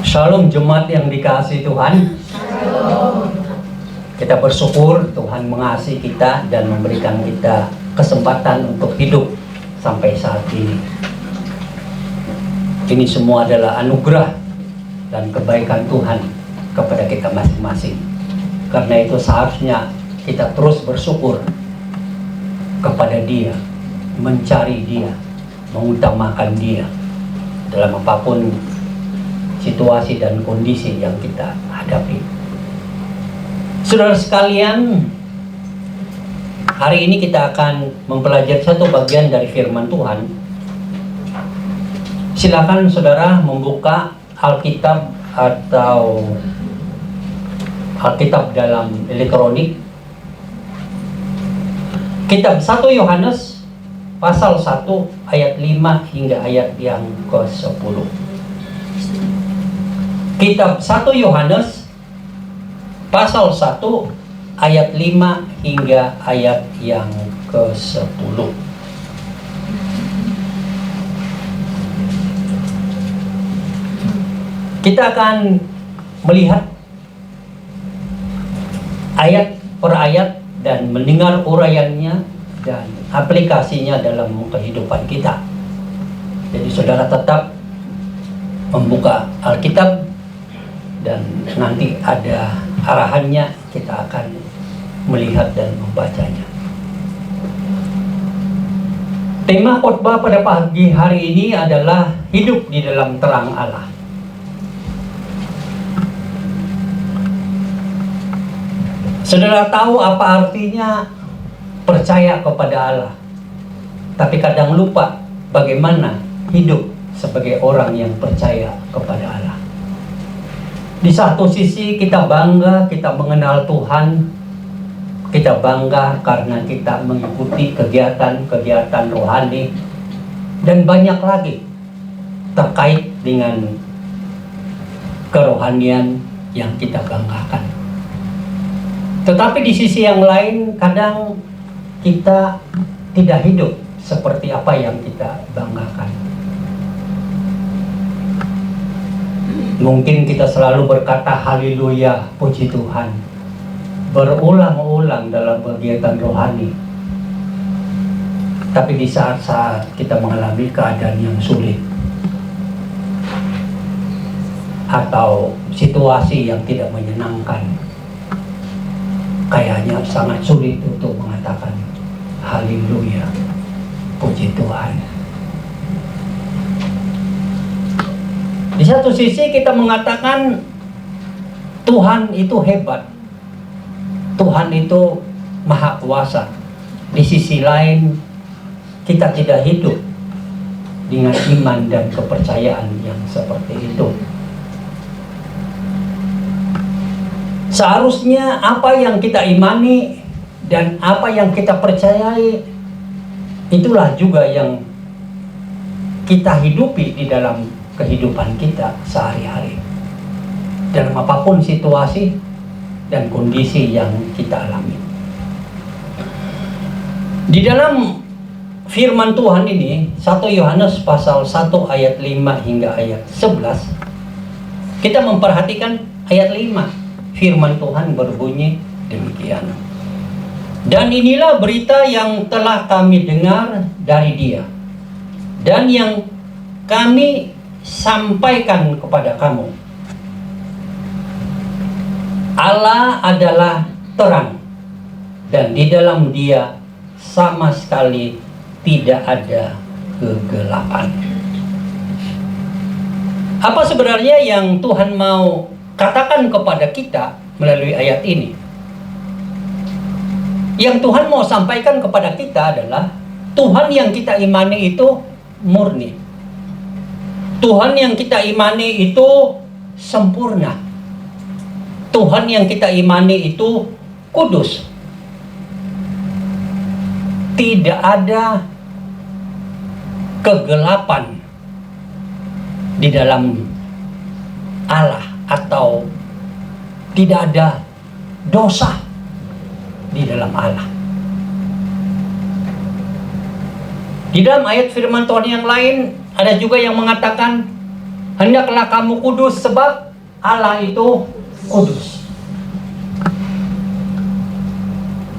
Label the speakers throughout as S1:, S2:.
S1: Shalom jemaat yang dikasihi Tuhan. Kita bersyukur Tuhan mengasihi kita dan memberikan kita kesempatan untuk hidup sampai saat ini. Ini semua adalah anugerah dan kebaikan Tuhan kepada kita masing-masing. Karena itu seharusnya kita terus bersyukur kepada Dia, mencari Dia, mengutamakan Dia dalam apapun situasi dan kondisi yang kita hadapi. Saudara sekalian, hari ini kita akan mempelajari satu bagian dari firman Tuhan. Silakan saudara membuka Alkitab atau Alkitab dalam elektronik. Kitab 1 Yohanes pasal 1 ayat 5 hingga ayat yang ke-10. Kitab 1 Yohanes pasal 1 ayat 5 hingga ayat yang ke-10. Kita akan melihat ayat per ayat dan mendengar uraiannya dan aplikasinya dalam kehidupan kita. Jadi saudara tetap membuka Alkitab dan nanti ada arahannya, kita akan melihat dan membacanya. Tema khotbah pada pagi hari ini adalah hidup di dalam terang Allah. Saudara tahu apa artinya percaya kepada Allah, tapi kadang lupa bagaimana hidup sebagai orang yang percaya kepada Allah. Di satu sisi kita bangga, kita mengenal Tuhan, kita bangga karena kita mengikuti kegiatan-kegiatan rohani, dan banyak lagi terkait dengan kerohanian yang kita banggakan. Tetapi di sisi yang lain, kadang kita tidak hidup seperti apa yang kita banggakan. Mungkin kita selalu berkata haleluya, puji Tuhan, berulang-ulang dalam kegiatan rohani. Tapi di saat-saat kita mengalami keadaan yang sulit atau situasi yang tidak menyenangkan, kayaknya sangat sulit untuk mengatakan haleluya, puji Tuhan. Di satu sisi kita mengatakan Tuhan itu hebat, Tuhan itu maha kuasa. Di sisi lain kita tidak hidup dengan iman dan kepercayaan yang seperti itu. Seharusnya apa yang kita imani dan apa yang kita percayai, itulah juga yang kita hidupi di dalam kehidupan kita sehari-hari, dalam apapun situasi dan kondisi yang kita alami. Di dalam firman Tuhan ini, 1 Yohanes pasal 1 ayat 5 hingga ayat 11, kita memperhatikan ayat 5. Firman Tuhan berbunyi demikian. Dan inilah berita yang telah kami dengar dari Dia, dan yang kami sampaikan kepada kamu. Allah adalah terang, dan di dalam Dia sama sekali tidak ada kegelapan. Apa sebenarnya yang Tuhan mau katakan kepada kita melalui ayat ini? Yang Tuhan mau sampaikan kepada kita adalah Tuhan yang kita imani itu murni. Tuhan yang kita imani itu sempurna. Tuhan yang kita imani itu kudus. Tidak ada kegelapan di dalam Allah, atau tidak ada dosa di dalam Allah. Di dalam ayat firman Tuhan yang lain ada juga yang mengatakan Hendaklah kamu kudus sebab Allah itu kudus.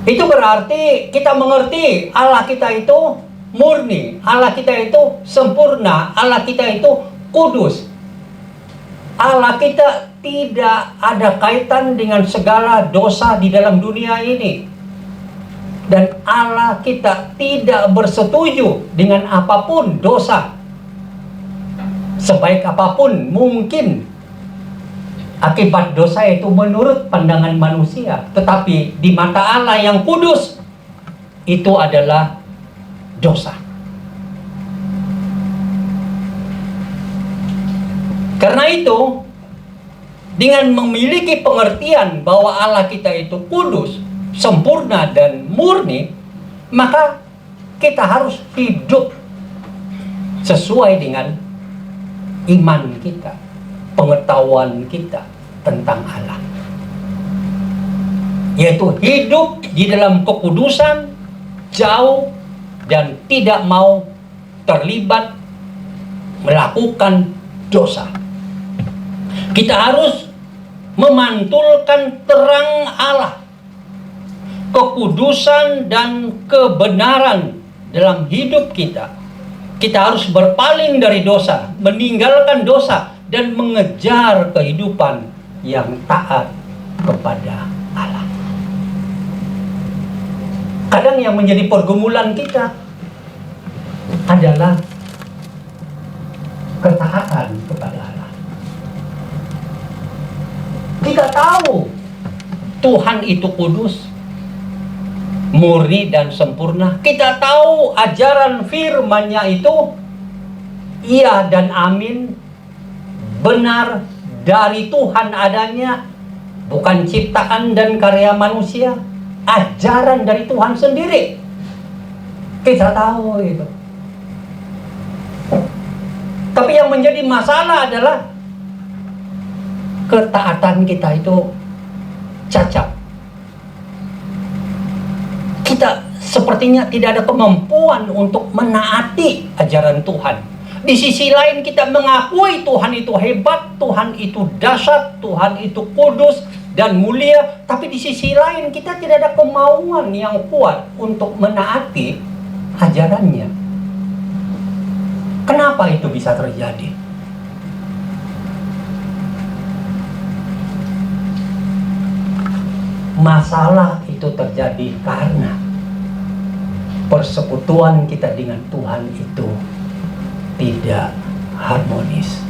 S1: Itu berarti kita mengerti Allah kita itu murni, Allah kita itu sempurna, Allah kita itu kudus. Allah kita tidak ada kaitan dengan segala dosa di dalam dunia ini. Dan Allah kita tidak bersetuju dengan apapun dosa. Sebaik apapun mungkin akibat dosa itu menurut pandangan manusia, tetapi di mata Allah yang kudus itu adalah dosa. Karena itu, dengan memiliki pengertian bahwa Allah kita itu kudus, sempurna dan murni, maka kita harus hidup sesuai dengan iman kita, pengetahuan kita tentang Allah, yaitu hidup di dalam kekudusan, jauh dan tidak mau terlibat melakukan dosa. Kita harus memantulkan terang Allah, kekudusan dan kebenaran dalam hidup kita. Kita harus berpaling dari dosa, meninggalkan dosa, dan mengejar kehidupan yang taat kepada Allah. Kadang yang menjadi pergumulan kita adalah ketaatan kepada Allah. Kita tahu Tuhan itu kudus, murni dan sempurna. Kita tahu ajaran firman-Nya itu iya dan amin, benar dari Tuhan adanya, bukan ciptaan dan karya manusia, ajaran dari Tuhan sendiri. Kita tahu itu. Tapi yang menjadi masalah adalah ketaatan kita itu cacat. Kita sepertinya tidak ada kemampuan untuk menaati ajaran Tuhan. Di sisi lain kita mengakui Tuhan itu hebat, Tuhan itu dahsyat, Tuhan itu kudus dan mulia. Tapi di sisi lain kita tidak ada kemauan yang kuat untuk menaati ajarannya. Kenapa itu bisa terjadi? Masalah itu terjadi karena persekutuan kita dengan Tuhan itu tidak harmonis.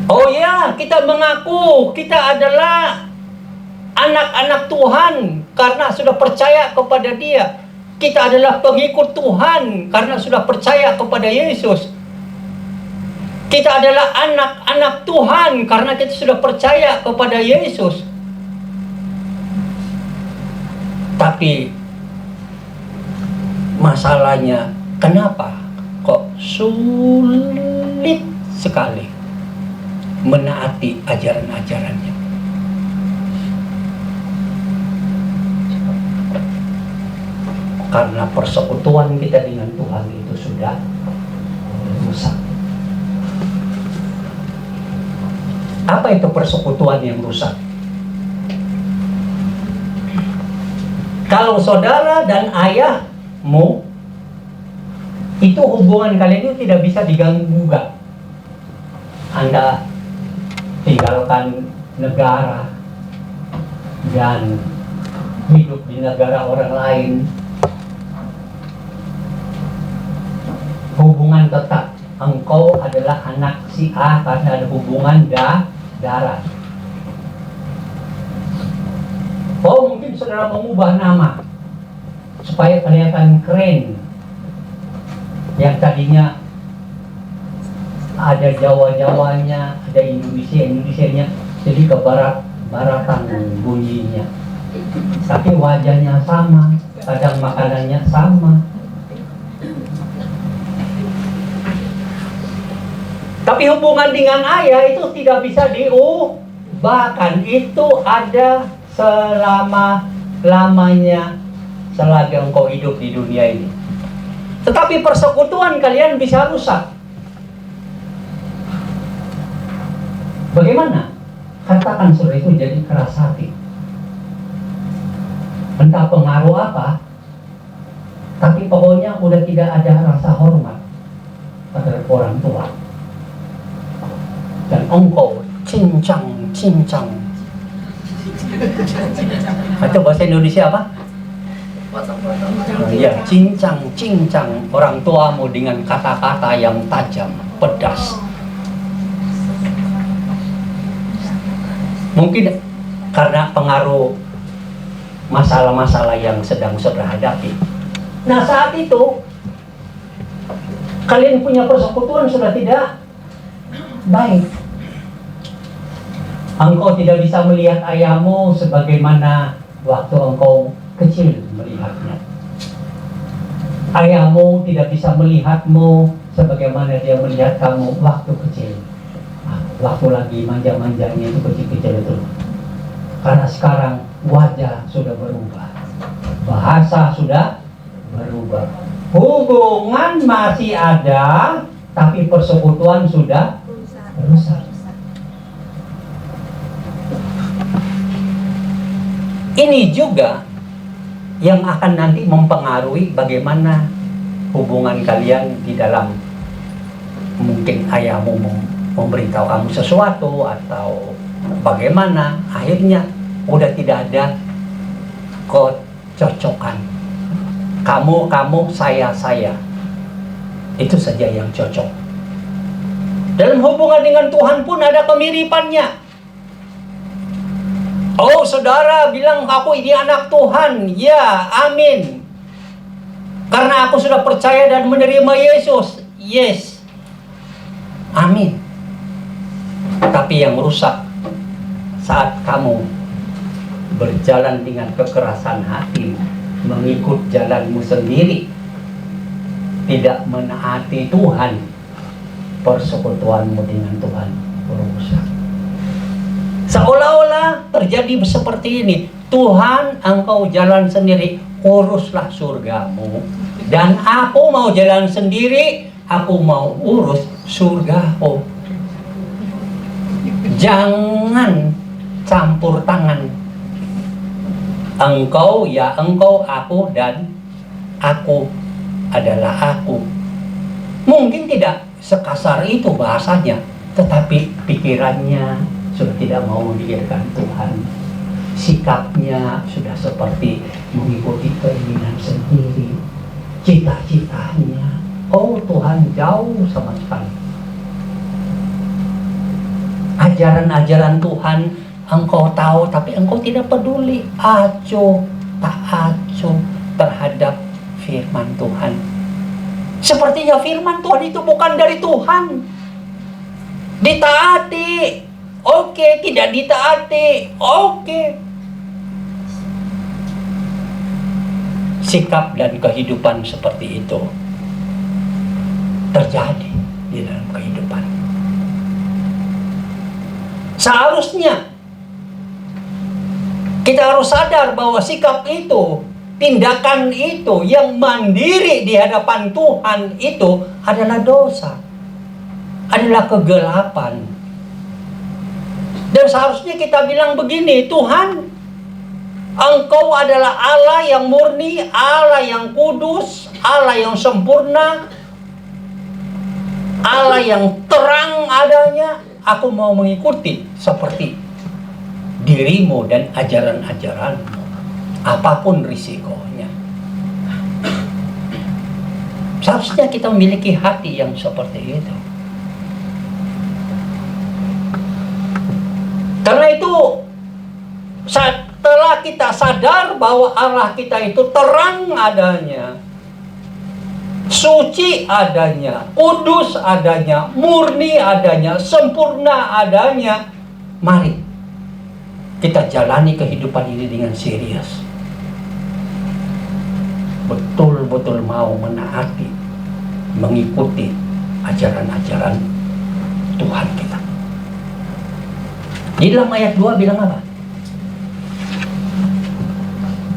S1: Oh ya, kita mengaku kita adalah anak-anak Tuhan karena sudah percaya kepada Dia. Kita adalah pengikut Tuhan karena sudah percaya kepada Yesus. Kita adalah anak-anak Tuhan karena kita sudah percaya kepada Yesus. Tapi masalahnya, kenapa kok sulit sekali menaati ajaran-ajarannya? Karena persekutuan kita dengan Tuhan itu sudah rusak. Apa itu persekutuan yang rusak? Kalau saudara dan ayahmu, itu hubungan kalian itu tidak bisa diganggu-gugat. Anda tinggalkan negara dan hidup di negara orang lain, hubungan tetap. Engkau adalah anak si A karena ada hubungan darah. Oh, mungkin saudara mengubah nama supaya kelihatan keren. Yang tadinya ada Jawa-Jawanya, ada Indonesia-nya, jadi ke baratan bunyinya. Tapi wajahnya sama, kadang makanannya sama. Tapi hubungan dengan ayah itu tidak bisa diubahkan. Itu ada selama-lamanya selagi engkau hidup di dunia ini. Tetapi persekutuan kalian bisa rusak. Bagaimana? Katakan saudara itu jadi keras hati. Entah pengaruh apa, tapi pokoknya udah tidak ada rasa hormat pada orang tua. Dan engkau cincang. Atau bahasa Indonesia apa? Ya, cincang orang tuamu dengan kata-kata yang tajam, pedas. Mungkin karena pengaruh masalah-masalah yang sedang saudara hadapi. Nah, saat itu kalian punya persekutuan sudah tidak baik. Engkau tidak bisa melihat ayahmu sebagaimana waktu engkau kecil melihatnya. Ayahmu tidak bisa melihatmu sebagaimana dia melihat kamu waktu kecil. Waktu lagi manja-manjanya itu kecil-kecil itu. Karena sekarang wajah sudah berubah, bahasa sudah berubah, hubungan masih ada, tapi persekutuan sudah rusak. Ini juga yang akan nanti mempengaruhi bagaimana hubungan kalian di dalam, mungkin ayahmu memberitahu kamu sesuatu atau bagaimana, akhirnya udah tidak ada kecocokan. Kamu, saya. Itu saja yang cocok. Dalam hubungan dengan Tuhan pun ada kemiripannya. Oh, saudara bilang aku ini anak Tuhan. Ya, amin. Karena aku sudah percaya dan menerima Yesus. Yes. Amin. Tapi yang rusak saat kamu berjalan dengan kekerasan hati, mengikut jalanmu sendiri, tidak menaati Tuhan, persekutuanmu dengan Tuhan rusak. Seolah-olah terjadi seperti ini. Tuhan, engkau jalan sendiri, uruslah surgamu. Dan aku mau jalan sendiri, aku mau urus surgaku. Jangan campur tangan. Engkau ya engkau, aku dan aku adalah aku. Mungkin tidak sekasar itu bahasanya, tetapi pikirannya sudah tidak mau memikirkan Tuhan. Sikapnya sudah seperti mengikuti keinginan sendiri, cita-citanya. Oh, Tuhan jauh sama sekali. Ajaran-ajaran Tuhan engkau tahu, tapi engkau tidak peduli. Acuh tak acuh terhadap firman Tuhan. Sepertinya firman Tuhan itu bukan dari Tuhan. Ditaati, oke. Tidak ditaati, oke. Sikap dan kehidupan seperti itu terjadi di dalam kehidupan. Seharusnya kita harus sadar bahwa sikap itu, tindakan itu yang mandiri di hadapan Tuhan itu adalah dosa, adalah kegelapan. Dan seharusnya kita bilang begini, Tuhan, engkau adalah Allah yang murni, Allah yang kudus, Allah yang sempurna, Allah yang terang adanya. Aku mau mengikuti seperti dirimu dan ajaran-ajaranmu, apapun risikonya. Seharusnya kita memiliki hati yang seperti itu. Karena itu, setelah kita sadar bahwa Allah kita itu terang adanya, suci adanya, kudus adanya, murni adanya, sempurna adanya, mari kita jalani kehidupan ini dengan serius. Betul-betul mau menaati, mengikuti ajaran-ajaran Tuhan kita. Di dalam ayat 2 bilang apa?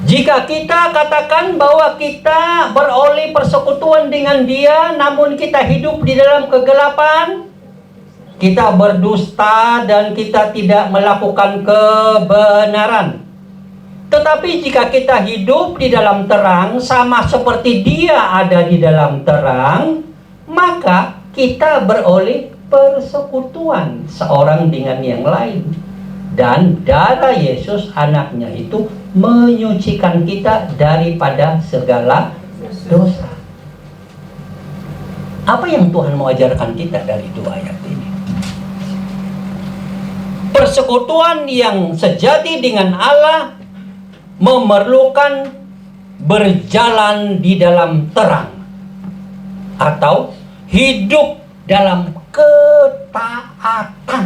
S1: Jika kita katakan bahwa kita beroleh persekutuan dengan Dia, namun kita hidup di dalam kegelapan, kita berdusta dan kita tidak melakukan kebenaran. Tetapi jika kita hidup di dalam terang, sama seperti Dia ada di dalam terang, maka kita beroleh persekutuan seorang dengan yang lain. Dan darah Yesus anaknya itu menyucikan kita daripada segala dosa. Apa yang Tuhan mau ajarkan kita dari dua ayat ini? Persekutuan yang sejati dengan Allah memerlukan berjalan di dalam terang atau hidup dalam ketaatan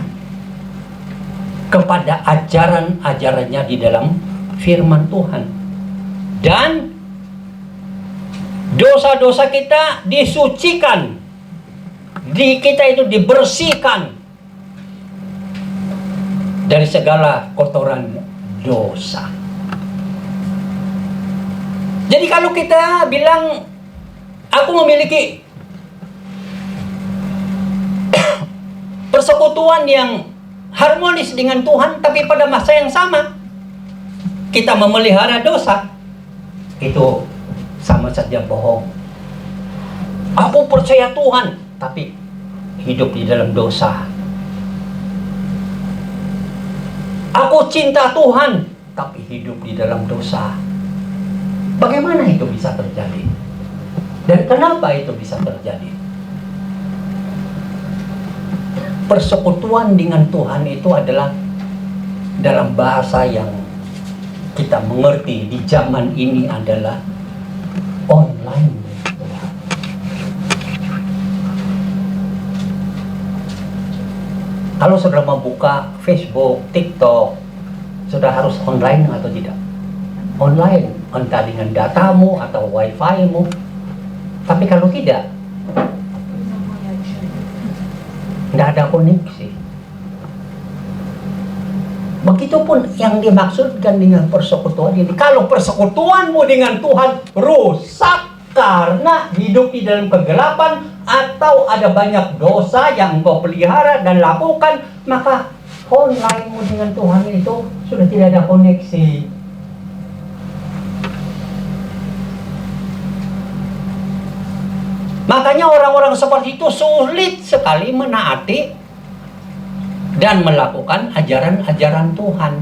S1: kepada ajaran-ajarannya di dalam firman Tuhan. Dan dosa-dosa kita disucikan, kita itu dibersihkan dari segala kotoran dosa. Jadi kalau kita bilang, aku memiliki persekutuan yang harmonis dengan Tuhan, tapi pada masa yang sama kita memelihara dosa, itu sama saja bohong. Aku percaya Tuhan, tapi hidup di dalam dosa. Aku cinta Tuhan, tapi hidup di dalam dosa. Bagaimana itu bisa terjadi? Dan kenapa itu bisa terjadi? Persekutuan dengan Tuhan itu adalah dalam bahasa yang kita mengerti di zaman ini adalah online. Kalau saudara membuka Facebook, TikTok, sudah harus online atau tidak? Online, entah dengan datamu atau wifi-mu. Tapi kalau tidak, tidak ada koneksi. Begitupun yang dimaksudkan dengan persekutuan ini. Kalau persekutuanmu dengan Tuhan rusak karena hidup di dalam kegelapan atau ada banyak dosa yang engkau pelihara dan lakukan, maka online-mu dengan Tuhan itu sudah tidak ada koneksi. Makanya orang-orang seperti itu sulit sekali menaati dan melakukan ajaran-ajaran Tuhan.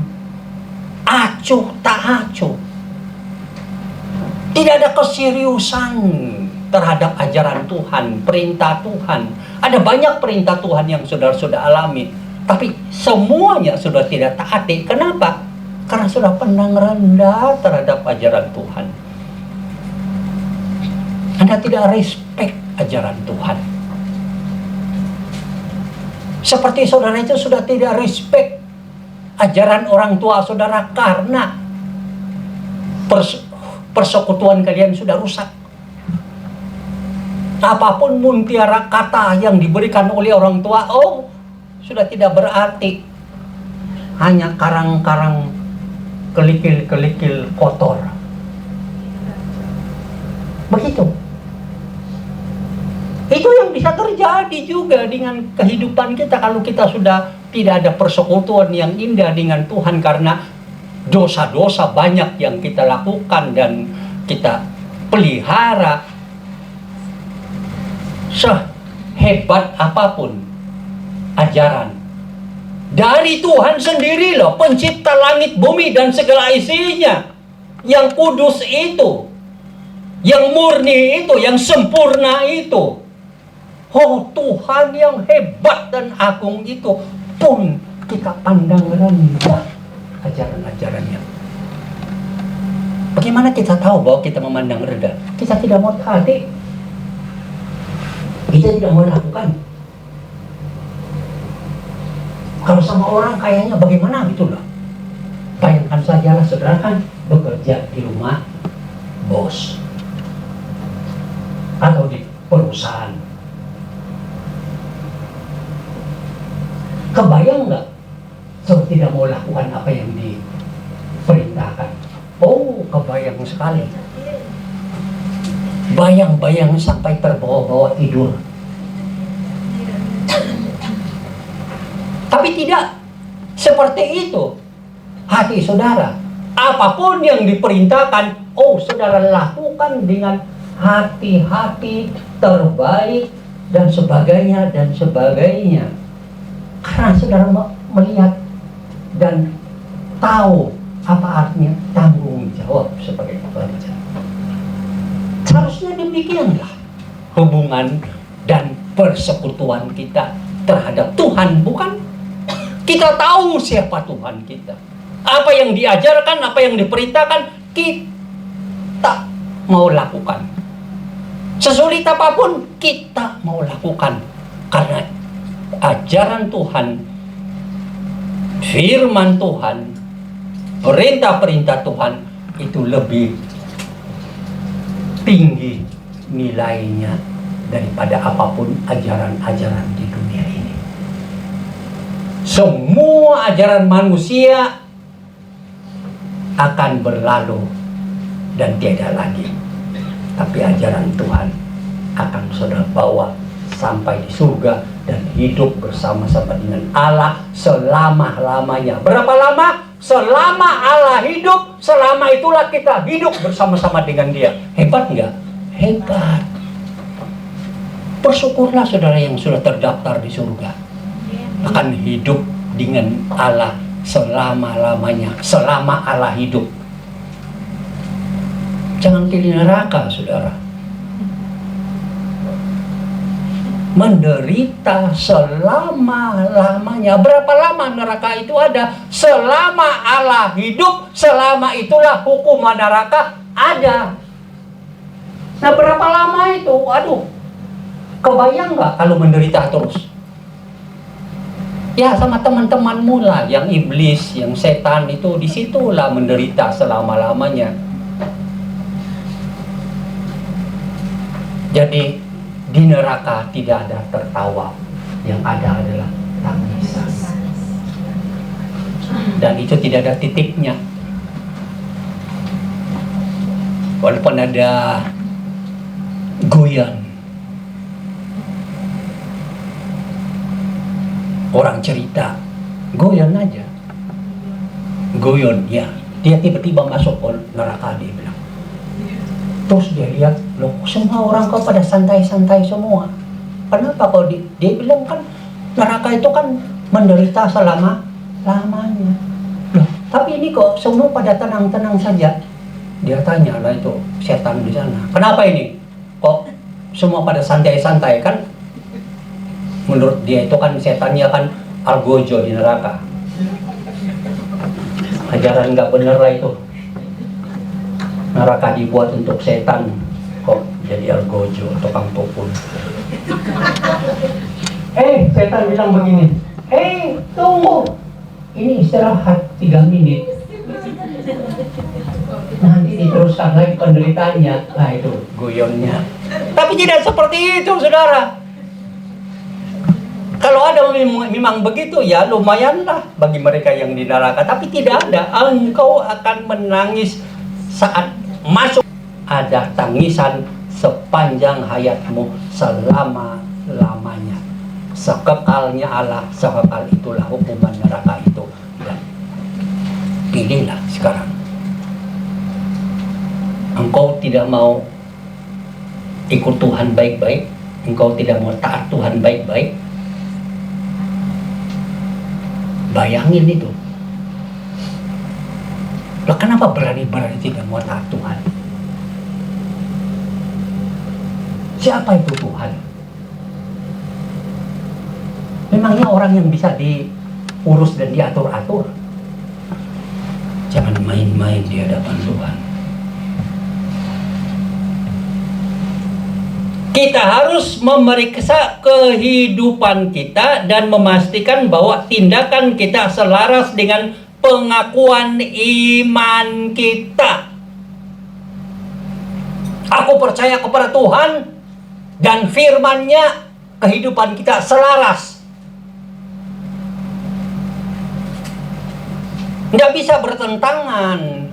S1: Acuh tak acuh. Tidak ada keseriusan terhadap ajaran Tuhan, perintah Tuhan. Ada banyak perintah Tuhan yang sudah alami, tapi semuanya sudah tidak taati. Kenapa? Karena sudah pandang rendah terhadap ajaran Tuhan. Anda tidak respect ajaran Tuhan. Seperti saudara itu sudah tidak respect ajaran orang tua saudara karena persekutuan kalian sudah rusak. Apapun mutiara kata yang diberikan oleh orang tua, sudah tidak berarti. Hanya karang-karang kelikil-kelikil kotor. Begitu. Itu yang bisa terjadi juga dengan kehidupan kita kalau kita sudah tidak ada persekutuan yang indah dengan Tuhan karena dosa-dosa banyak yang kita lakukan dan kita pelihara. Sehebat apapun ajaran dari Tuhan sendiri loh, pencipta langit bumi dan segala isinya, yang kudus itu, yang murni itu, yang sempurna itu. Tuhan yang hebat dan agung itu pun kita pandang rendah ajaran-ajarannya. Bagaimana kita tahu bahwa kita memandang rendah? Kita tidak mau taati. Kita tidak mau lakukan. Kalau sama orang kayaknya bagaimana gitu loh. Bayangkan saja lah saudara kan bekerja di rumah bos atau di perusahaan. Kebayang nggak saudara tidak mau lakukan apa yang diperintahkan? Kebayang sekali. Bayang-bayang sampai terbawa-bawa tidur. Tapi tidak seperti itu hati saudara. Apapun yang diperintahkan, saudara lakukan dengan hati-hati, terbaik, dan sebagainya, dan sebagainya. Karena saudara melihat dan tahu apa artinya tanggung jawab sebagai pekerja. Seharusnya demikianlah hubungan dan persekutuan kita terhadap Tuhan, bukan? Kita tahu siapa Tuhan kita. Apa yang diajarkan, apa yang diperintahkan, kita mau lakukan. Sesulit apapun, kita mau lakukan. Karena ajaran Tuhan, firman Tuhan, perintah-perintah Tuhan itu lebih tinggi nilainya daripada apapun ajaran-ajaran di dunia ini. Semua ajaran manusia akan berlalu dan tiada lagi. Tapi ajaran Tuhan akan saudara bawa sampai di surga dan hidup bersama-sama dengan Allah selama-lamanya. Berapa lama? Selama Allah hidup, selama itulah kita hidup bersama-sama dengan Dia. Hebat nggak? Hebat. Bersyukurlah saudara yang sudah terdaftar di surga. Akan hidup dengan Allah selama-lamanya, selama Allah hidup. Jangan pilih neraka, saudara. Menderita selama-lamanya. Berapa lama neraka itu ada? Selama Allah hidup, selama itulah hukuman neraka ada. Nah, berapa lama itu? Aduh, kebayang nggak kalau menderita terus? Ya, sama teman-temanmu lah, yang iblis, yang setan itu, disitulah menderita selama-lamanya. Jadi di neraka tidak ada tertawa, yang ada adalah tangisan. Dan itu tidak ada titiknya. Walaupun ada guyon, orang cerita, guyon aja, guyon ya, dia tiba-tiba masuk ke neraka, dia bilang. Terus dia lihat, loh, semua orang kok pada santai-santai semua. Kenapa kok dia bilang kan neraka itu kan menderita selama-lamanya. Loh, tapi ini kok semua pada tenang-tenang saja. Dia tanya lah itu setan di sana. Kenapa ini? Kok semua pada santai-santai kan? Menurut dia itu kan setannya kan algojo di neraka. Ajaran nggak bener lah itu. Neraka dibuat untuk setan, kok jadi algojo, tukang pukul. Setan bilang begini, tunggu, ini istirahat 3 menit, nanti diteruskan lagi penderitaannya. Nah itu guyonnya. Tapi tidak seperti itu, saudara. Kalau ada memang begitu, ya lumayanlah bagi mereka yang di neraka. Tapi tidak ada, engkau akan menangis saat masuk. Ada tangisan sepanjang hayatmu, selama-lamanya. Sekekalnya Allah, sekekal itulah hukuman neraka itu. Dan pilihlah sekarang. Engkau tidak mau ikut Tuhan baik-baik, engkau tidak mau taat Tuhan baik-baik, bayangin itu. Loh, kenapa berani-berani tidak mau taat Tuhan? Siapa itu Tuhan? Memangnya orang yang bisa diurus dan diatur-atur? Jangan main-main di hadapan Tuhan. Kita harus memeriksa kehidupan kita dan memastikan bahwa tindakan kita selaras dengan pengakuan iman kita. Aku percaya kepada Tuhan dan firman-Nya, kehidupan kita selaras. Nggak bisa bertentangan.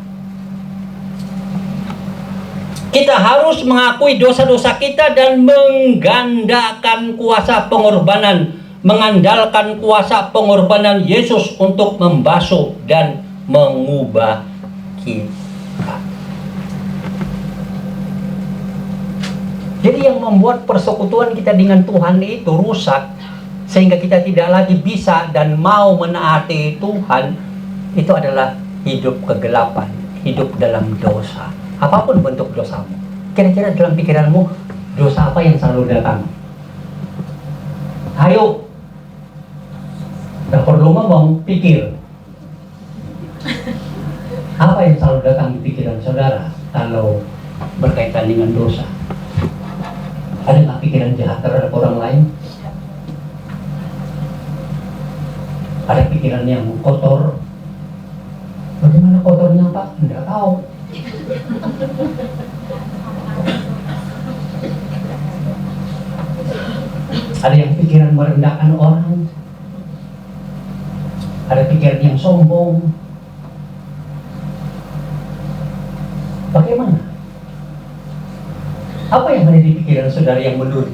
S1: Kita harus mengakui dosa-dosa kita dan menggandakan kuasa pengorbanan mengandalkan kuasa pengorbanan Yesus untuk membasuh dan mengubah kita. Jadi yang membuat persekutuan kita dengan Tuhan itu rusak, sehingga kita tidak lagi bisa dan mau menaati Tuhan, itu adalah hidup kegelapan, hidup dalam dosa. Apapun bentuk dosamu. Kira-kira dalam pikiranmu, dosa apa yang selalu datang? Ayo, tidak perlu ngomong, pikir. Apa yang selalu datang di pikiran saudara kalau berkaitan dengan dosa? Ada nggak pikiran jahat terhadap orang lain? Ada pikiran yang kotor? Bagaimana kotornya, Pak? Tidak tahu. Ada yang pikiran merendahkan orang. Ada pikiran yang sombong. Bagaimana? Apa yang ada di pikiran saudara yang menurut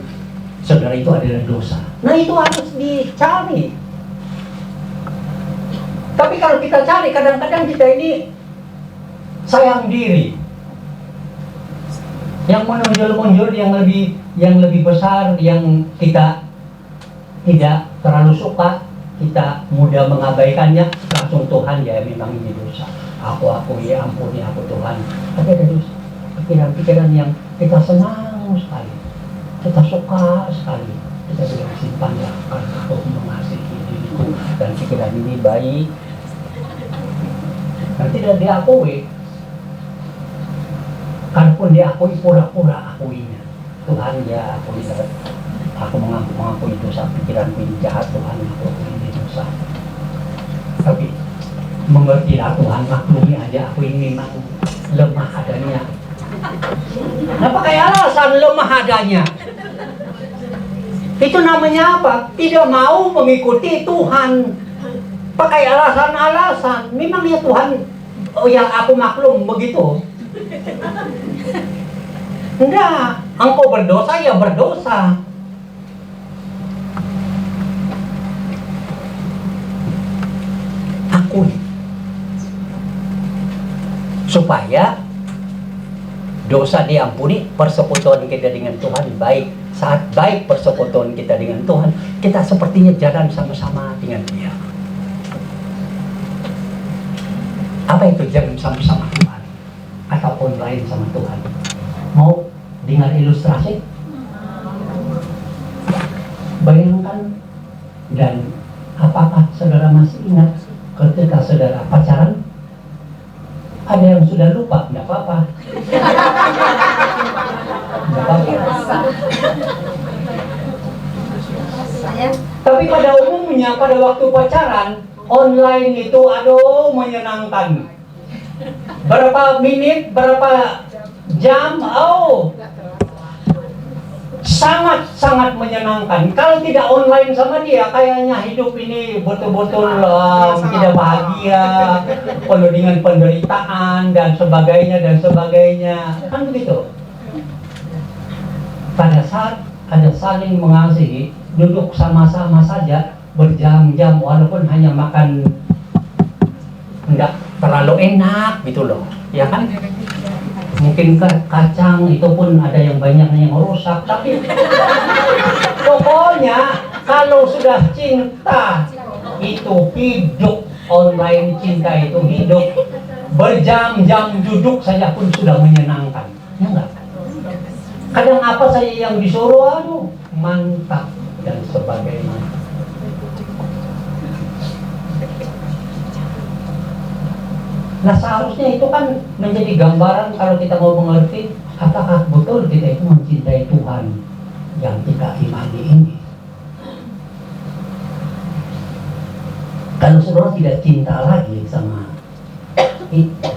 S1: saudara itu adalah dosa? Nah, itu harus dicari. Tapi kalau kita cari, kadang-kadang kita ini sayang diri. Yang menonjol-menonjol yang lebih besar, yang kita tidak terlalu suka, kita mudah mengabaikannya, langsung Tuhan, ya memang ini dosa. Aku ya ampuni aku Tuhan. Tapi ada dosa. Pikiran-pikiran yang kita senang sekali, kita suka sekali, kita bilang simpanlah karena aku mengasihi diriku dan pikiran ini baik, dan tidak diakui. Kalaupun diakui, pura-pura akuinya. Tuhan, ya aku mengakui dosa, pikiranku ini jahat, Tuhan, aku ini dosa. Tapi mengertilah Tuhan, maklumi aja aku ini memang lemah adanya. Nah, pakai alasan lemah adanya. Itu namanya apa? Tidak mau mengikuti Tuhan. Pakai alasan-alasan. Memang ya Tuhan, oh yang aku maklum begitu. Enggak, engkau berdosa ya berdosa. Akui. Supaya dosa diampuni, persekutuan kita dengan Tuhan baik. Saat baik persekutuan kita dengan Tuhan, kita sepertinya jalan sama-sama dengan Dia. Apa itu jalan sama-sama Tuhan? Atau online sama Tuhan? Mau dengar ilustrasi? Bayangkan, dan apakah saudara masih ingat ketika saudara pacaran? Ada yang sudah lupa, tidak apa-apa. Tidak apa-apa. Tapi pada umumnya, pada waktu pacaran, online itu aduh menyenangkan. Berapa menit, berapa jam, sangat-sangat menyenangkan. Kalau tidak online sama dia, kayaknya hidup ini betul-betul tidak bahagia, penuh dengan penderitaan dan sebagainya. Kan begitu. Pada saat ada saling mengasihi, duduk sama-sama saja berjam-jam, walaupun hanya makan enggak terlalu enak gitu loh, ya kan? Mungkin kacang itu pun ada yang banyak yang rusak, tapi pokoknya kalau sudah cinta itu hidup, online cinta itu hidup, berjam-jam duduk saja pun sudah menyenangkan, ya enggak? Kadang apa saja yang disuruh, aduh mantap dan sebagainya. Nah, seharusnya itu kan menjadi gambaran kalau kita mau mengerti apakah betul kita itu mencintai Tuhan yang kita imani ini. Kalau saudara tidak cinta lagi sama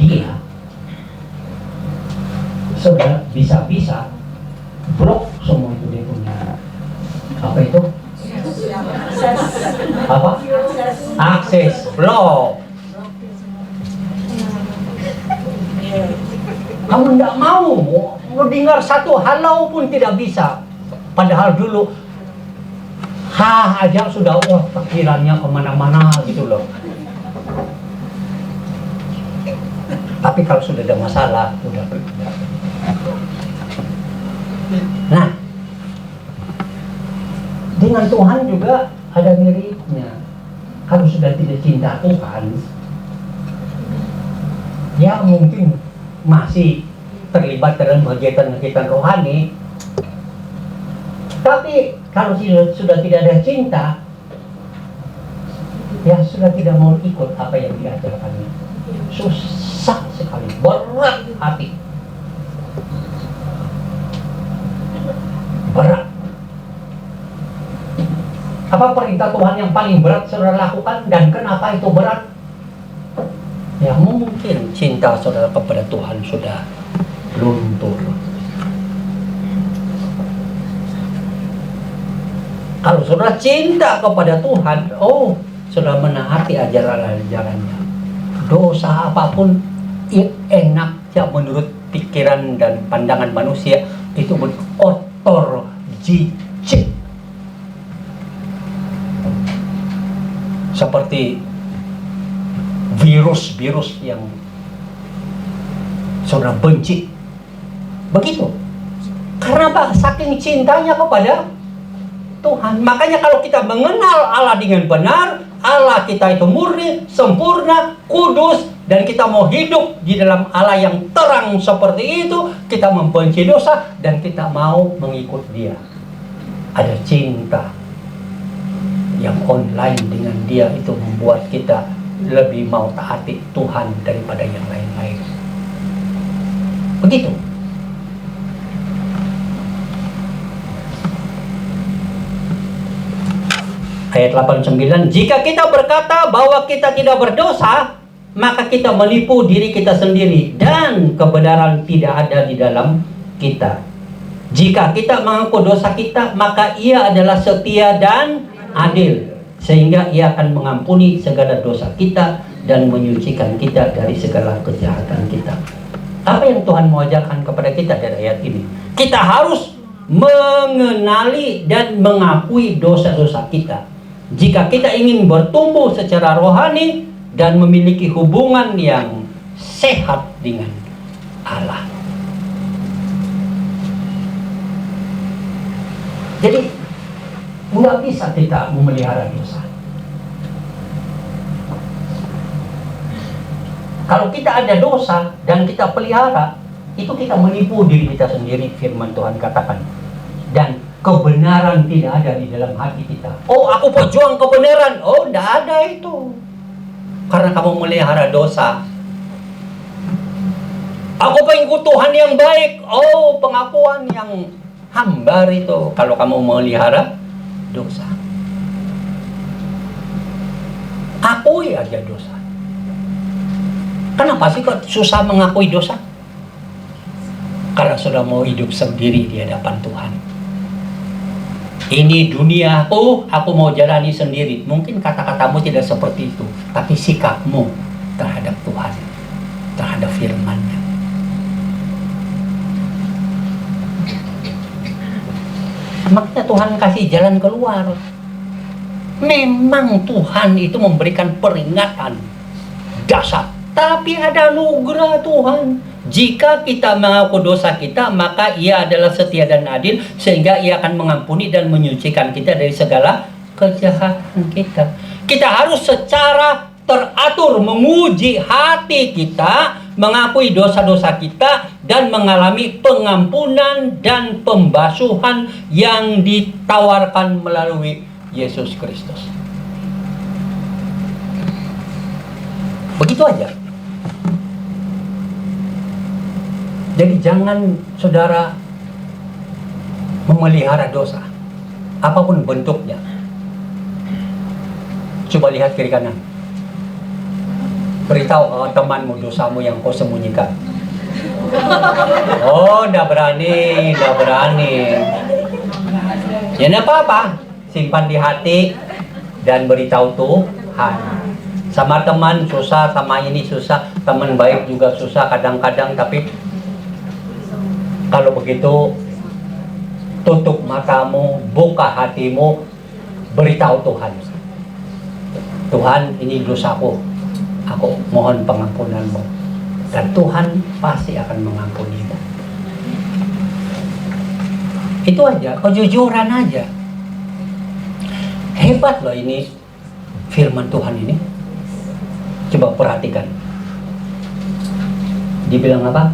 S1: dia, saudara bisa-bisa blok semua itu dia punya apa itu? Apa? Akses, blok. Kamu tidak mau mendengar satu halau pun tidak bisa. Padahal dulu sah aja sudah, pikirannya kemana-mana gitu loh. Tapi kalau sudah ada masalah, udah berubah. Nah, dengan Tuhan juga ada miripnya. Kalau sudah tidak cinta Tuhan, ya mungkin masih terlibat dalam kegiatan-kegiatan rohani. Tapi kalau sudah tidak ada cinta, ya sudah tidak mau ikut apa yang diajarkannya. Susah sekali, berat hati. Berat. Apa perintah Tuhan yang paling berat saudara lakukan dan kenapa itu berat? Ya mungkin cinta saudara kepada Tuhan sudah luntur. Kalau saudara cinta kepada Tuhan, saudara menaati ajaran-ajarannya. Dosa apapun enak ya menurut pikiran dan pandangan manusia, itu kotor, jijik. Seperti virus-virus yang saudara benci. Begitu. Karena apa? Saking cintanya kepada Tuhan. Makanya kalau kita mengenal Allah dengan benar, Allah kita itu murni, sempurna, kudus, dan kita mau hidup di dalam Allah yang terang seperti itu, kita membenci dosa dan kita mau mengikut Dia. Ada cinta yang online dengan Dia, itu membuat kita lebih mau taati Tuhan daripada yang lain-lain. Begitu. Ayat 89, jika kita berkata bahwa kita tidak berdosa, maka kita menipu diri kita sendiri dan kebenaran tidak ada di dalam kita. Jika kita mengaku dosa kita, maka Ia adalah setia dan adil, sehingga Ia akan mengampuni segala dosa kita dan menyucikan kita dari segala kejahatan kita. Apa yang Tuhan mau ajarkan kepada kita dari ayat ini? Kita harus mengenali dan mengakui dosa-dosa kita. Jika kita ingin bertumbuh secara rohani dan memiliki hubungan yang sehat dengan Allah. Jadi nggak bisa kita memelihara dosa. Kalau kita ada dosa dan kita pelihara, itu kita menipu diri kita sendiri, firman Tuhan katakan. Dan kebenaran tidak ada di dalam hati kita. Aku berjuang kebenaran. Tidak ada itu. Karena kamu melihara dosa. Aku pengikut Tuhan yang baik. Pengakuan yang hambar itu. Kalau kamu melihara dosa. Akui aja dosa. Kenapa sih kok susah mengakui dosa? Karena sudah mau hidup sendiri di hadapan Tuhan. Ini duniaku, aku mau jalani sendiri. Mungkin kata-katamu tidak seperti itu, tapi sikapmu terhadap Tuhan, terhadap firman-Nya. Makanya Tuhan kasih jalan keluar. Memang Tuhan itu memberikan peringatan dasar, tapi ada anugerah Tuhan. Jika kita mengaku dosa kita, maka Ia adalah setia dan adil, sehingga Ia akan mengampuni dan menyucikan kita dari segala kejahatan kita. Kita harus secara teratur menguji hati kita, mengakui dosa-dosa kita, dan mengalami pengampunan dan pembasuhan yang ditawarkan melalui Yesus Kristus. Begitu aja. Jadi jangan saudara memelihara dosa, apapun bentuknya. Coba lihat kiri kanan. Beritahu temanmu dosamu yang kau sembunyikan. Nggak berani. Ya nggak apa-apa, simpan di hati dan beritahu Tuhan. Sama teman susah, sama ini susah, teman baik juga susah kadang-kadang, tapi kalau begitu, tutup matamu, buka hatimu, beritahu Tuhan, Tuhan ini dosaku, aku mohon pengampunanmu, dan Tuhan pasti akan mengampunimu. Itu aja, kejujuran aja. Hebat loh ini firman Tuhan ini. Coba perhatikan. Dibilang apa?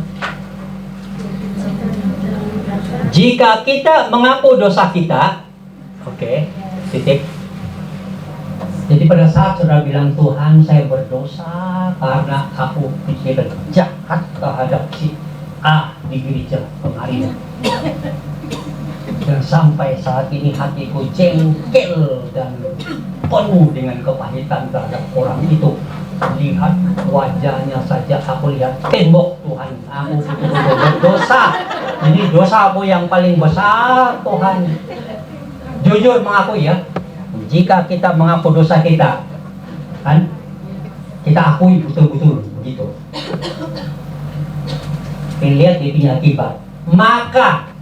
S1: Jika kita mengaku dosa kita, oke, titik. Jadi pada saat saudara bilang, Tuhan saya berdosa karena aku pikir jahat terhadap si A di gereja kemarin, dan sampai saat ini hatiku jengkel dan penuh dengan kepahitan terhadap orang itu. Lihat wajahnya saja, aku lihat tembok, Tuhan, aku betul-betul berdosa. Ini dosa aku yang paling besar, Tuhan. Jujur mengakui ya. Jika kita mengaku dosa kita, kan, kita akui betul-betul begitu. Lihat dia punya akibat. Maka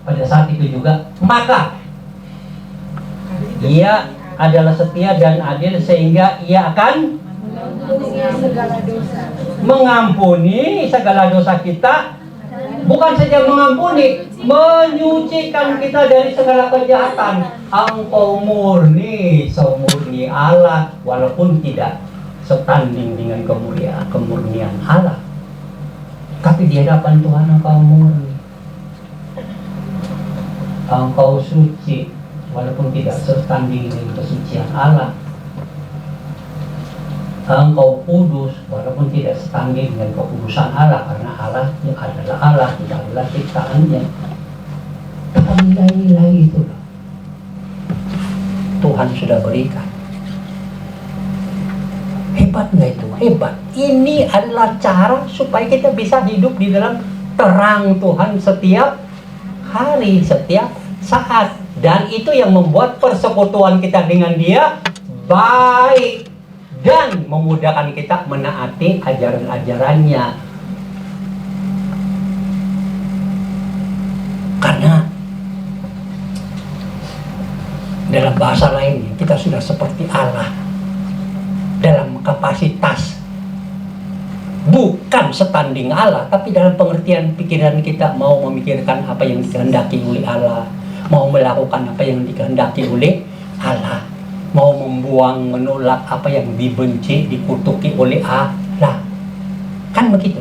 S1: pada saat itu juga, maka ia adalah setia dan adil sehingga ia akan mengampuni segala dosa kita. Bukan saja mengampuni, menyucikan kita dari segala kejahatan. Engkau murni, semurni Allah, walaupun tidak setanding dengan kemurnian Allah, tapi di hadapan Tuhan engkau murni, engkau suci, walaupun tidak setanding dengan kesucian Allah. Engkau kudus, walaupun tidak setanding dengan kekudusan Allah, karena Allah adalah Allah, tidak adalah ciptaannya. Tapi nilai-nilai itu Tuhan sudah berikan. Hebat nggak itu? Hebat. Ini adalah cara supaya kita bisa hidup di dalam terang Tuhan setiap hari, setiap saat. Dan itu yang membuat persekutuan kita dengan Dia baik dan memudahkan kita menaati ajaran-ajarannya. Karena dalam bahasa lainnya kita sudah seperti Allah dalam kapasitas bukan setanding Allah, tapi dalam pengertian pikiran kita mau memikirkan apa yang dikehendaki oleh Allah, mau melakukan apa yang dikehendaki oleh Allah, mau membuang, menolak apa yang dibenci, dikutuki oleh Allah. Kan begitu?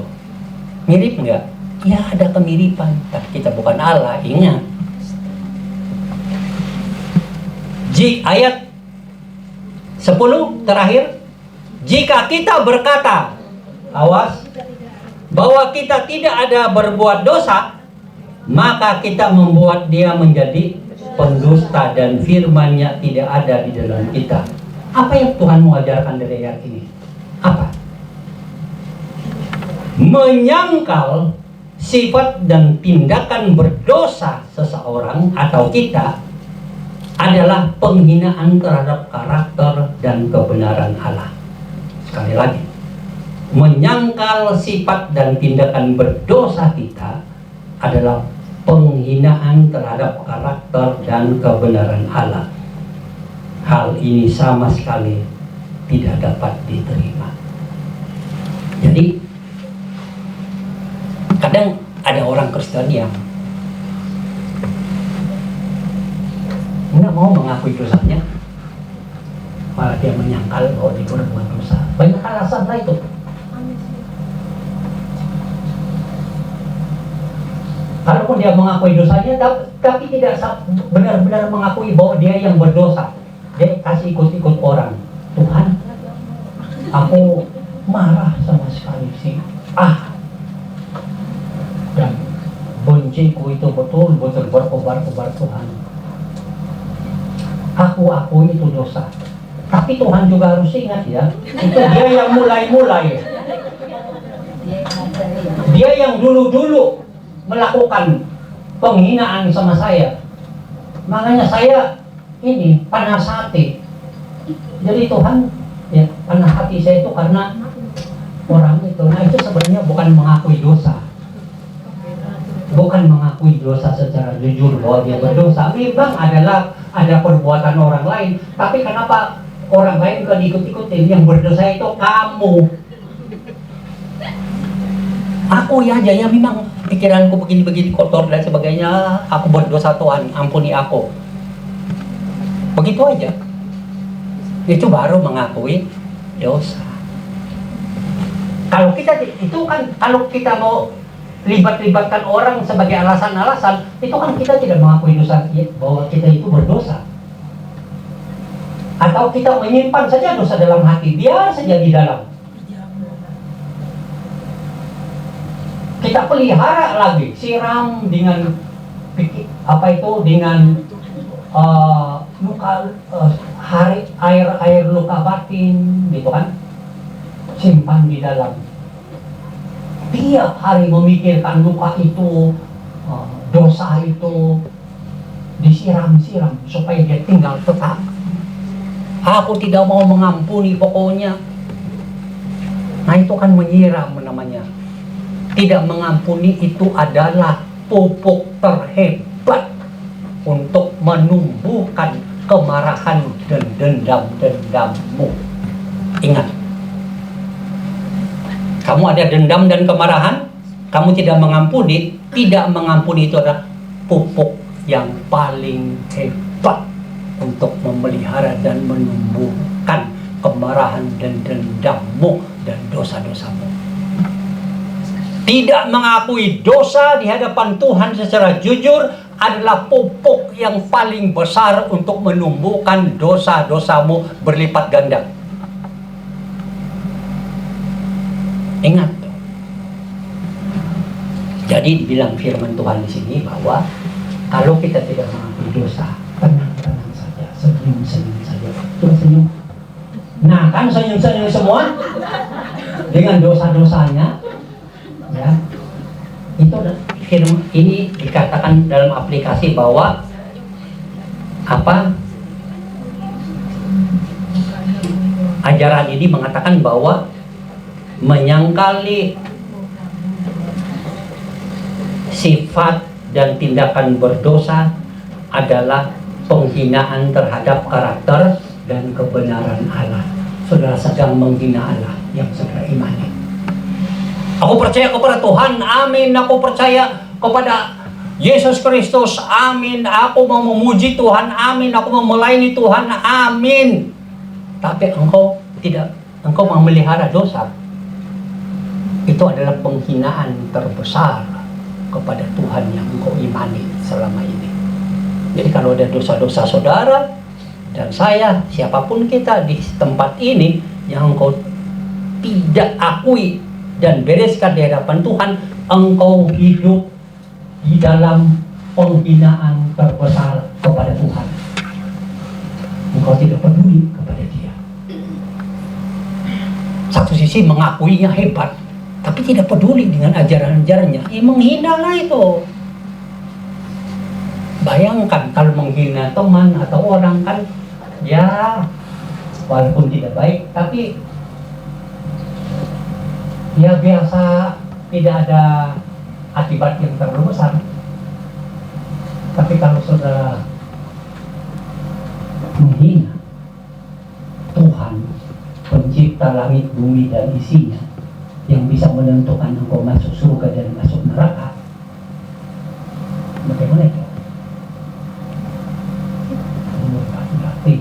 S1: Mirip nggak? Ya ada kemiripan, tapi kita bukan Allah. Ingat, ayat 10 terakhir, jika kita berkata, awas, bahwa kita tidak ada berbuat dosa, maka kita membuat Dia menjadi pendusta dan firman-Nya tidak ada di dalam kita. Apa yang Tuhan mau ajarkan dari ayat ini? Apa? Menyangkal sifat dan tindakan berdosa seseorang atau kita adalah penghinaan terhadap karakter dan kebenaran Allah. Sekali lagi, menyangkal sifat dan tindakan berdosa kita adalah penghinaan terhadap karakter dan kebenaran Allah. Hal ini sama sekali tidak dapat diterima. Jadi kadang ada orang Kristen yang nggak mau mengakui dosanya, malah dia menyangkal bahwa dia berbuat dosa. Banyak alasan lah itu. Kalaupun dia mengakui dosanya, tapi tidak benar-benar mengakui bahwa dia yang berdosa, dia kasih ikut-ikut orang. Tuhan, aku marah sama sekali sih. Dan benciku itu betul-betul berkobar-kobar Tuhan. Aku itu dosa. Tapi Tuhan juga harus ingat ya, itu dia yang mulai-mulai. Dia yang dulu-dulu melakukan penghinaan sama saya. Makanya saya ini panas hati. Jadi Tuhan ya panas hati saya itu karena orang itu. Nah itu sebenarnya bukan mengakui dosa. bukan mengakui dosa secara jujur bahwa dia berdosa. Memang ada perbuatan orang lain, tapi kenapa orang lain kan ikut-ikutin? Yang berdosa itu kamu. Aku ya aja ya, memang pikiranku begini-begini kotor dan sebagainya. Aku berdosa, Tuhan ampuni aku. Begitu aja. Itu baru mengakui dosa. Kalau kita itu kan, kalau kita mau libatkan orang sebagai alasan-alasan, itu kan kita tidak mengakui dosa bahwa kita itu berdosa. Atau kita menyimpan saja dosa dalam hati, biar saja di dalam. Kita pelihara lagi, siram dengan dengan air luka batin, gitu kan? Simpan di dalam. Tiap hari memikirkan luka itu, dosa itu, disiram-siram supaya dia tinggal tetap. Aku tidak mau mengampuni pokoknya. Nah itu kan menyiram namanya. Tidak mengampuni itu adalah pupuk terhebat untuk menumbuhkan kemarahan dan dendam-dendammu. Ingat, kamu ada dendam dan kemarahan, kamu tidak mengampuni itu adalah pupuk yang paling hebat untuk memelihara dan menumbuhkan kemarahan dan dendammu dan dosa-dosamu. Tidak mengakui dosa di hadapan Tuhan secara jujur adalah pupuk yang paling besar untuk menumbuhkan dosa-dosamu berlipat ganda. Ingat. Jadi dibilang firman Tuhan di sini bahwa kalau kita tidak mengakui dosa, tenang-tenang saja, senyum-senyum saja. Coba senyum. Nah kan senyum-senyum semua dengan dosa-dosanya. Ya, itu ini dikatakan dalam aplikasi bahwa ajaran ini mengatakan bahwa menyangkali sifat dan tindakan berdosa adalah penghinaan terhadap karakter dan kebenaran Allah. Saudara sedang menghina Allah yang saudara imani. Aku percaya kepada Tuhan, amin. Aku percaya kepada Yesus Kristus, amin. Aku mau memuji Tuhan, amin. Aku mau melayani Tuhan, amin. Tapi engkau tidak, engkau memelihara dosa. Itu adalah penghinaan terbesar kepada Tuhan yang engkau imani selama ini. Jadi kalau ada dosa-dosa saudara dan saya, siapapun kita di tempat ini yang engkau tidak akui dan bereskan di hadapan Tuhan, engkau hidup di dalam penghinaan terbesar kepada Tuhan. Engkau tidak peduli kepada Dia. Satu sisi mengakuinya hebat, tapi tidak peduli dengan ajaran-ajarannya. Menghinalah itu. Bayangkan kalau menghina teman atau orang kan, ya walaupun tidak baik, tapi ya biasa, tidak ada akibat yang terlalu besar. Tapi kalau saudara menghina Tuhan, pencipta langit, bumi dan isinya, yang bisa menentukan engkau masuk surga dan masuk neraka, bagaimana itu? Berarti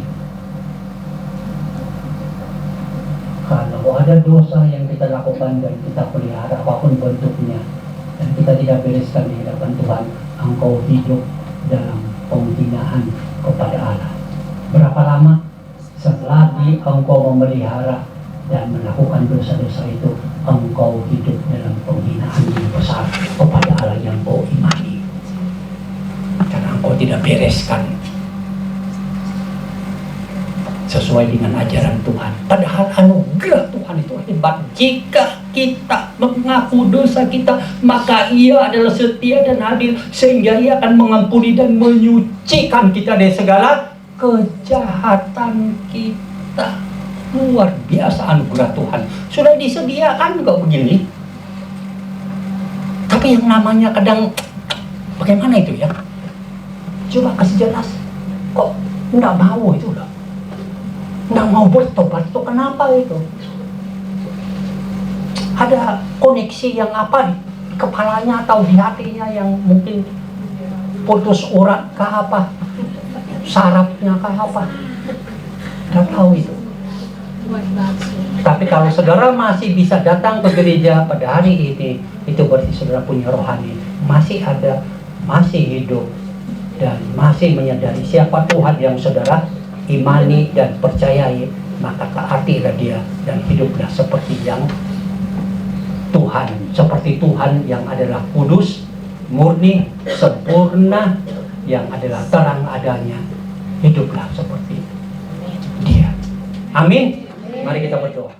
S1: kalau ada dosa yang kita lakukan dan kita pelihara apapun bentuknya, dan kita tidak bereskan di hadapan Tuhan, engkau hidup dalam penghinaan kepada Allah. Berapa lama? Selagi engkau memelihara dan melakukan dosa-dosa itu, engkau hidup dalam penghinaan yang besar kepada Allah yang kau imani. Karena engkau tidak bereskan sesuai dengan ajaran Tuhan. Padahal anugerah Tuhan itu hebat. Jika kita mengaku dosa kita, maka Ia adalah setia dan adil, sehingga Ia akan mengampuni dan menyucikan kita dari segala kejahatan kita. Luar biasa anugerah Tuhan. Sudah disediakan kok begini. Tapi yang namanya kadang Bagaimana itu ya? Coba kasih jelas. Kok nggak mau itu loh? Nggak mau bertobat itu kenapa itu? Ada koneksi yang apa di kepalanya atau di hatinya yang mungkin putus urat kah apa? Sarafnya kah apa? Nggak tahu itu. Tapi kalau saudara masih bisa datang ke gereja pada hari ini, itu berarti saudara punya rohani, masih ada, masih hidup, dan masih menyadari siapa Tuhan yang saudara imani dan percayai. Maka artilah dia dan hiduplah seperti yang Tuhan, seperti Tuhan yang adalah kudus, murni, sempurna, yang adalah terang adanya. Hiduplah seperti dia. Amin. Mari kita berdoa.